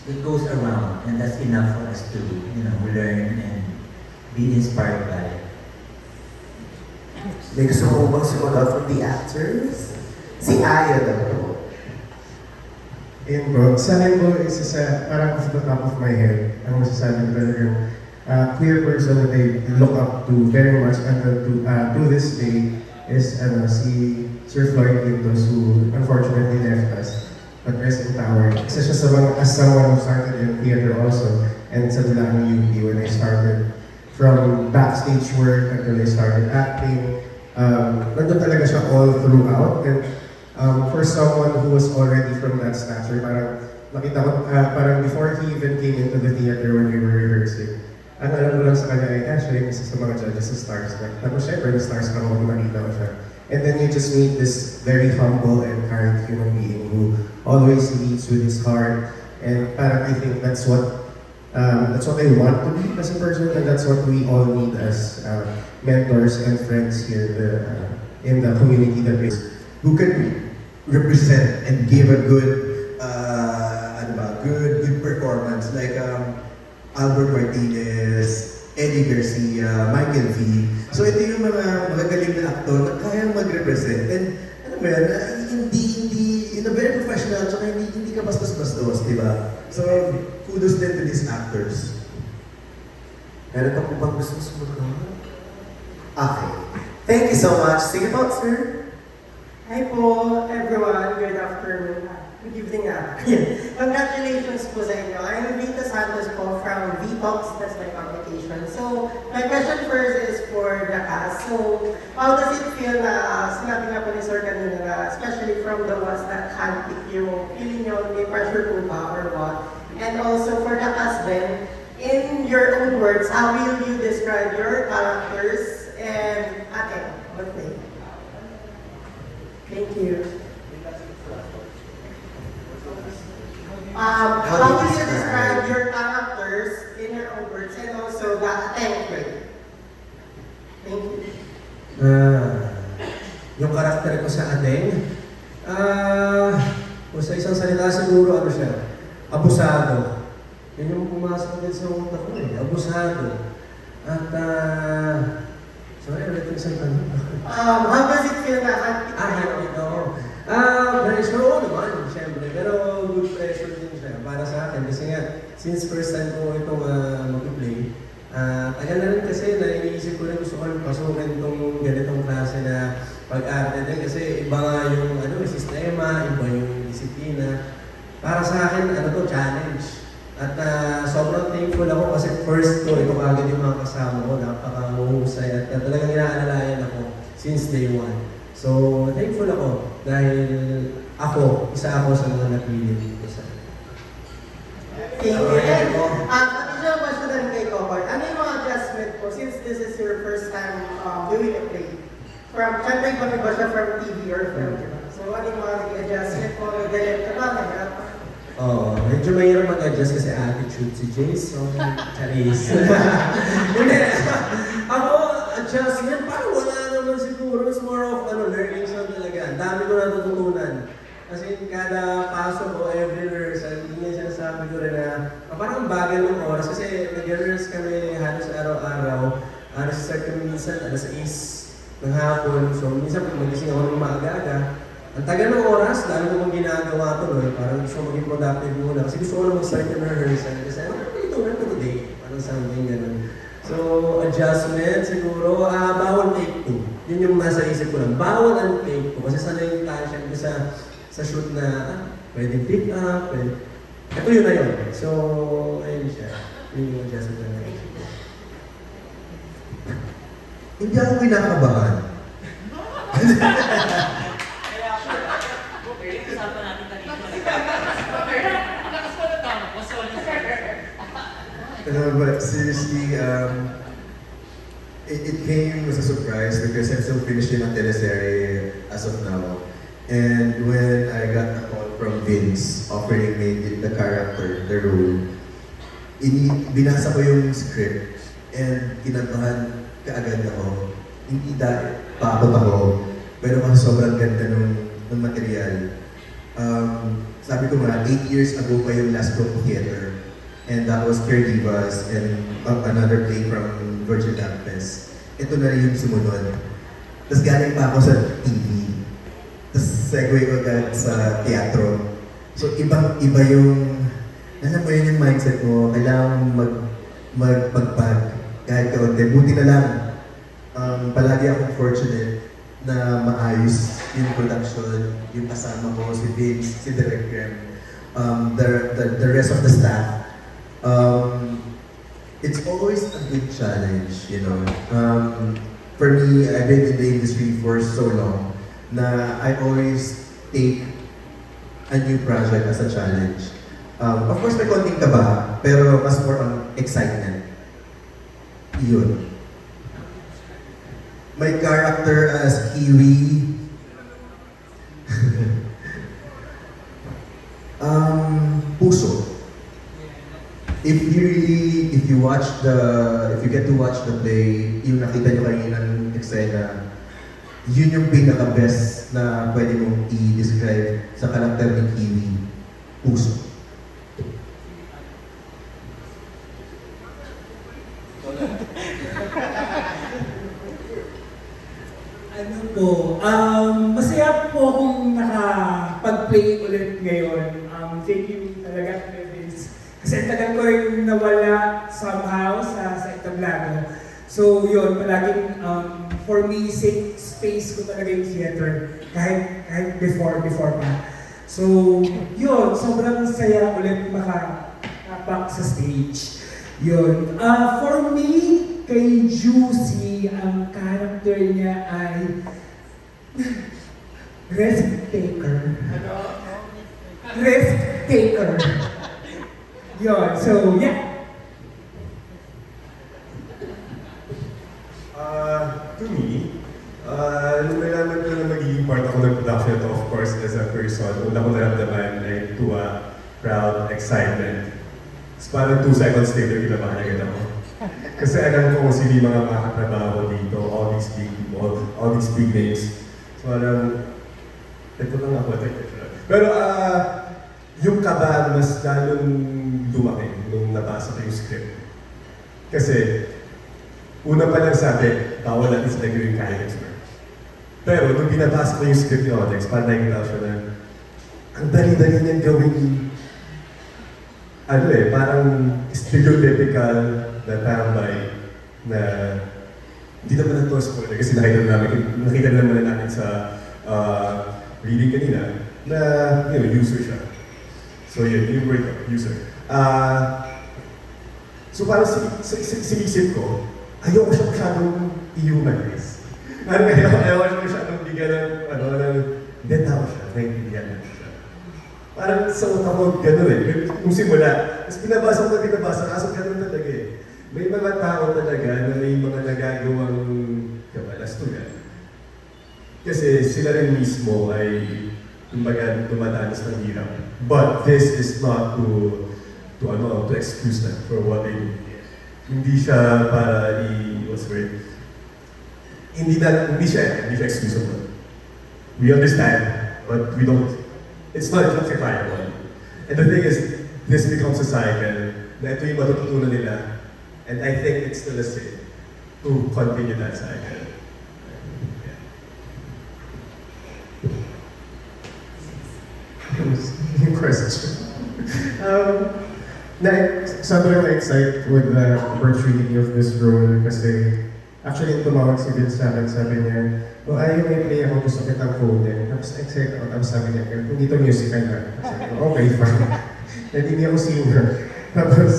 that goes around, and that's enough for us to, learn and be inspired by it. May gusto mo bang sumunod from the actors? Si Aya daw po. Ayun bro, sa akin po, isa sa parang off the top of my head, ang masasabi ko talagang queer person that I look up to very much and to this day is si Sir Floyd Quintos, who unfortunately left us, but rest in power. Isa siya as someone who started in theater also, and sa Dulang UP when I started from backstage work until I started acting. Nandun talaga siya all throughout. And for someone who was already from that stature, parang nakita ko, parang before he even came into the theater when we were rehearsing, ang alam ko lang sa kanya ay, siya yung isa sa mga judges sa Starstruck. Tapos syempre, na Starstruck ako kung nakita ko siya. And then you just meet this very humble and kind human being who always leads with his heart. And parang I think that's what I want to be as a person, and that's what we all need as mentors and friends here in the community that we Who can represent and give a good good performance like Albert Martinez, Eddie Garcia, Michael V. So ito yung mga magagaling na aktor na kayang mag-represent, and ano mo yan, hindi in a very professional, tsaka hindi ka bastos-bastos, di ba? So kudos din to these actors. Meron pa po bang gusto sumunod? Okay. Thank you so much. Sige po, sir. Hi po, everyone. Good afternoon. Good evening na. Congratulations po sa inyo. I'm Vita Santos po from VTalks. That's my publication. So, my question first is for the cast. So, how does it feel na sinabi nga po ni Sir kanina na especially from the ones that handpick you, feeling nyo may pressure po ba or what? And also for the cast then, in your own words, how will you describe your characters and ate, what name? Thank you. How will you describe your characters in your own words and also the attempt? Thank you. Yung karakter ko sa Adeng, sa isang salita siguro, siya, abusado. Yan yung pumasok din sa utak ko abusado. At, sorry, ulit yung salita niyo. How does it feel na Pressure naman, syempre. Pero good pressure din siya para sa akin. Kasi nga, since first time ko itong mag-play, tagal na rin kasi na iniisip ko rin gusto ko rin pasukin itong ganitong klase na pag-arte din. Kasi iba nga yung sistema, iba yung disiplina. Para sa akin, challenge. At sobrang thankful ako kasi first ko, ito kagad yung mga kasama ko, napaka-mahusay at talagang inaalalayan ako since day one. So, thankful ako dahil isa ako sa mga napili dito sa Thank you. Additional question na rin kay Copart. Ano yung mga adjustment po since this is your first time doing a play? Siyempre, iba siya from TV or film, diba? So, ano yung mga adjustment po? Nag-delete ka ba? Medyo mahirap mag-adjust kasi attitude si Jason, Charis. Hindi. Ako, adjustment, parang wala naman siguro. It's more of learning lang talaga. Ang dami ko natututunan. Kasi kada pasok ko, every rehearsal, hindi niya sinasabi ko rin na parang bagal ng oras. Kasi nag-rehearse kami halos araw-araw. Start kami minsan, 6 ng hapon. So minsan pag magising ako ng maaga-aga, ang tagal ng oras, lalo ko kung ginagawa tuloy, parang gusto ko maging productive muna. Kasi gusto ko na mag-start yung rehearsal. Kasi ito na ito today. Parang something ganun. So, adjustment siguro, bawal take 2. Yun yung nasa isip ko lang. Bawal ang take 2. Kasi sanay yung tension ko sa shoot na pwede pick up, pwede. Ito yun na yun. So, ayun siya. Yun yung adjustment na naisip ko. Hindi ako kinakabahan. But seriously, it came as a surprise because I'm still finishing a teleserye as of now. And when I got a call from Vince offering me the character, the role, binasa ko yung script and kinantahan kaagad ako. Hindi paabot ako, pero kasi sobrang ganda ng material. Sabi ko nga, 8 years ago pa yung last Globe Theater. And that was Care Divas and another play from Virgin Lampes. Ito na rin yung sumunod. Tapos galing pa ako sa TV. Tapos segue ko agad sa teatro. So iba yung, alam mo yun yung mindset mo, kailangan magpagpag kahit kaunti. Buti na lang, palagi akong fortunate na maayos yung production, yung kasama ko, si Vince, si Direk Graham, the rest of the staff. It's always a good challenge, you know. For me, I've been in the industry for so long na I always take a new project as a challenge. Of course, may konting kaba, pero mas more on excitement. Yun. My character as Kiwi, puso. If you get to watch the play, yung nakita nyo kaninang eksena, yun yung pinaka-best na pwede mong i-describe sa karakter ni Kiwi, puso. Ano po, masaya po akong nakapag-play ulit ngayon. Thank you talaga, Vince. Kasi tagal ko rin nawala somehow sa entablado. So yun, palaging for me, safe space ko talaga yung theater. Kahit before pa. So yun, sobrang saya ulit makapak sa stage. Yun. For me, kay Juicy, ang character niya ay risk taker. Risk taker. Yun. So, yeah. To me, nung nalaman ko na magiging part ako ng production ito, of course, as a person, una ko naramdaman ay tuwa, proud, excitement. It's parang 2 seconds later, kinabahan agad ako. Kasi alam ko kung sino yung mga makatrabaho dito, all these big people, all these big names. So parang, ito lang ako. Pero yung kaba mas lalong lumaki nung nabasa ko yung script. Kasi, una pa lang sabi, bawal natin sila gawing kain expert. Pero nung binabasa ko yung script ni Odex, parang nakikita siya na ang dali-dali niyang gawing parang stereotypical na tambay na hindi naman ito spoiler kasi nakita naman natin sa reading kanina na user siya. So yun, yung word ko, user. So parang sinisip ko, ayoko siya masyadong i-humanize. Ayoko siya masyadong bigyan ng detail siya, naintindihan natin siya. Parang sa utak ko, gano'n Kung simula, mas binabasa kaso gano'n talaga May mga tao talaga na may mga nagagawang kabalastugan. Kasi sila rin mismo ay dumadanas ng hirap. But this is not to excuse them for what they do. Hindi siya para hindi siya excusable. We understand, but we don't. It's not justifiable. And the thing is, this becomes a cycle na ito yung matututunan nila. And I think it's still a sin to continue that cycle. Yung question. Sobrang na-excite with the opportunity of this role kasi actually tumawag si Vince sa akin, sabi niya, ayaw may play ako, gusto kitang phone. Tapos excited ako, tapos sabi niya, hindi ito musical na. Sabi ko, okay, fine. Hindi ako singer. Tapos,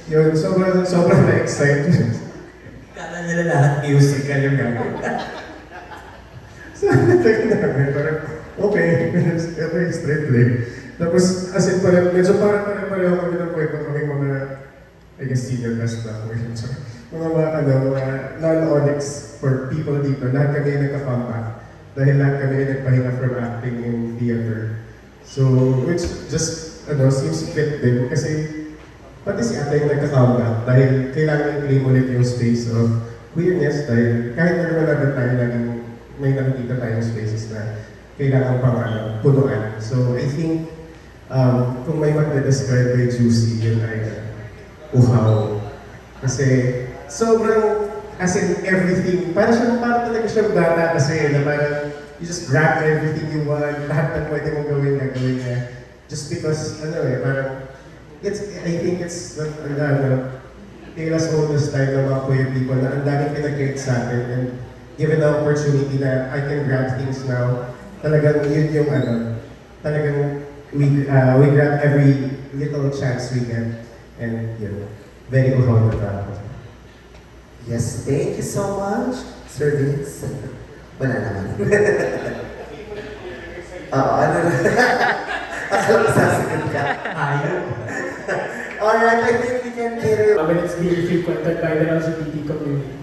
yun, sobrang na-excite. Kala nila lahat musical yung gagawin. So, nagtag namin, parang, okay, ito yung straight play. Tapos, as in, medyo parang pareho kami ng kwento kaming mga I guess senior cast na ako. mga non-Onyx for people dito, lahat kami nagka-comeback. Dahil lahat kami nagpahinga from acting in theater. So, which just, seems fit din kasi pati si ate yung nagka-comeback dahil kailangan i-claim ulit yung space of queerness dahil kahit na naman tayo laging may nakikita tayong spaces na kailangan pang punuan. So, I think kung may magde-describe kay Juicy, yun ay uhaw. Kasi sobrang, as in everything, para talaga siyang bata kasi na parang you just grab everything you want, lahat ng pwede mong gawin niya. Just because, parang, I think it's Kayla's oldest time ng mga queer people na ang daming pinag-create sa atin and given the opportunity na I can grab things now, talagang yun yung talagang we grab every little chance we get and very uhaw na tao. Yes, thank you so much, Sir Vince. Wala naman. Akala ko sasagot ka. Ayaw. Alright, I think we can hear When it's being frequented by the LGBT community.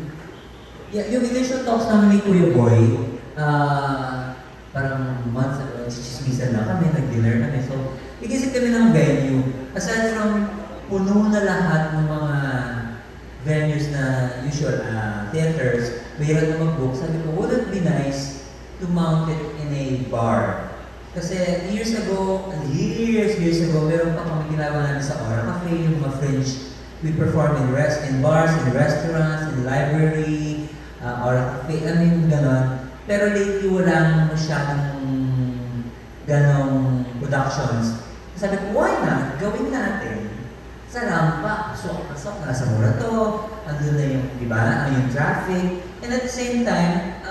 Yeah, yung initial talks namin ni Kuya Boy, parang months ago, chismisan lang kami, nag-dinner kami. So, nag-isip kami ng venue. Aside from puno na lahat ng mga venues na usual theaters, mahirap na mag-book. Sabi ko, would it be nice to mount it in a bar? Kasi years ago, meron pa kami ginagawa namin sa Aura Cafe, yung mga fringe. We perform in bars, in restaurants, in library, Aura Cafe, ganon. Pero lately, walang masyadong ganong productions. Sabi ko, why not? Gawin natin. Sa rampa, pasok, nasa Morato, andun na yung, yung traffic. And at the same time,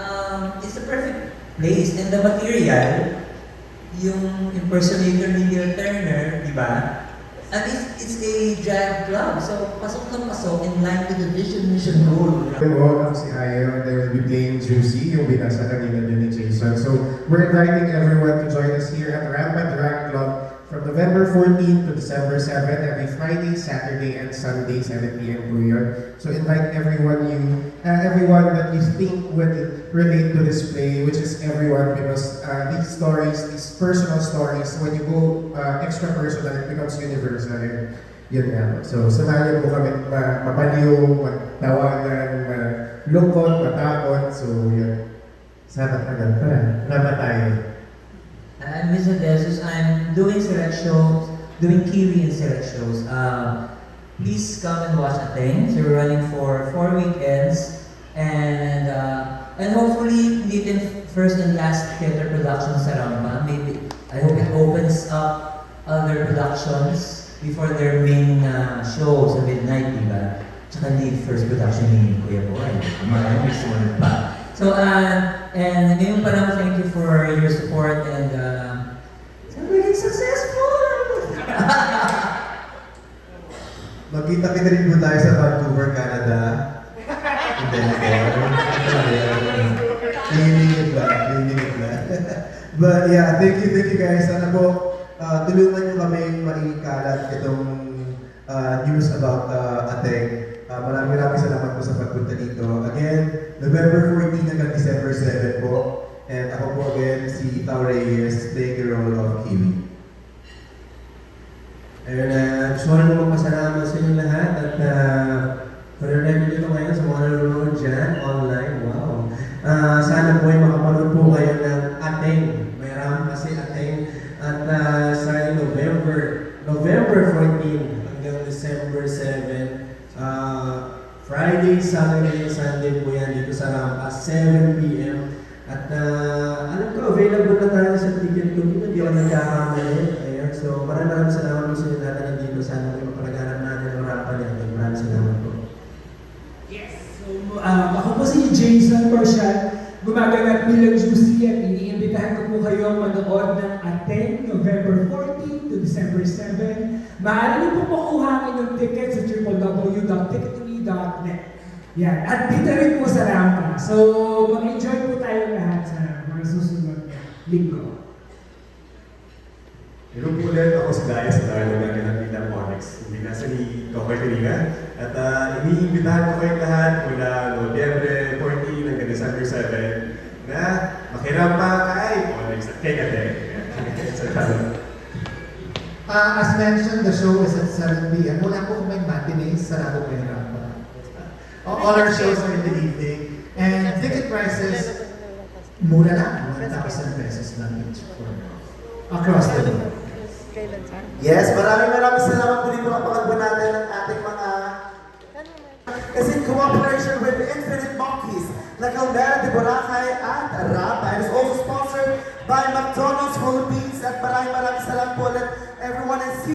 it's the perfect place and the material, yung impersonator ni Neil Turner, and it's a drag club. So, pasok na pasok in line with the mission goal. Ako si Ayo, they will be playing Juicy, yung binasa kanina din ni Jason. So, we're inviting everyone to join us here at Rampa Drag Club from November 14 to December 7, every Friday, Saturday, and Sunday, 7 p.m. po yun. So invite everyone that you think would relate to this play, which is everyone, because these stories, these personal stories, when you go extra personal, it becomes universal. Yun nga. So samahan niyo po kami mapaliw, magtawanan, malungkot, matakot. So yun. Sana agad pa. Rama tayo. I'm Mr. Desus. I'm doing select shows, doing Kiwi and select shows. Please come and watch Ateng. So we're running for 4 weekends, and hopefully dito first and last theater production sa Rampa. Maybe I hope it opens up other productions before their main show sa midnight, Tsaka hindi first production ni Kuya Boy. May sumunod pa. So, and ngayon pa lang, thank you for your support and we're successful! Magkita-kita rin po tayo sa Vancouver, Canada. Liminit lang. But yeah, thank you guys. Sana po, tulungan nyo kami maikalat itong news about Ateng. Maraming salamat po sa pagpunta dito. Again, November 14 hanggang December 7 po. And ako po again, si Tao Reyes, playing the role of Kiwi. And gusto ko rin magpasalamat sa inyo lahat at panonood dito ngayon sa mga nanonood dyan, online. Wow! Sana po ay makapanood po kayo ng Ateng. May rampa kasi Ateng. At sa November 14 hanggang December 7, Friday, Saturday, Sunday po yan dito sa Rampa, 7 p.m. At alam ko, available na tayo sa ticket to hindi ako nagkakamali. Ayan, so maraming salamat po sa inyo lahat na nandito. Sana po mapalaganap natin ang Rampa natin. Maraming salamat po. Yes! So, ako po si Jason Barshad, gumaganap bilang Juicy at iniimbitahan ko po kayo manood ng Ateng, November 14 to December 7. Maaari niyo po makuhakan yung ticket sa www.ticketme.net. Yan. At dito rin po sa Rampa. So, mag-enjoy po tayo lahat sa mga susunod na linggo. Hello po ulit, ako si Daya sa Darlo na ginagila Onyx Awards. Hindi nasa ni Kokoy kanina. At iniimbitahan ko kayong lahat mula Nobyembre 14 hanggang December 7 na makiram pa kay Onyx at kay Kate. As mentioned, the show is at 7 p.m. Wala po kaming matinees, sarado po yung rampa. All our shows are in the evening. And ticket prices, mura lang, 1,000 pesos lang each for across the board. Yes, maraming salamat po dito kapag natin ng ating mga is in cooperation with Infinite Monkeys, La Caldera de Boracay at Rapa. And is also sponsored by McDonald's Philippines at maraming salamat po ulit everyone and see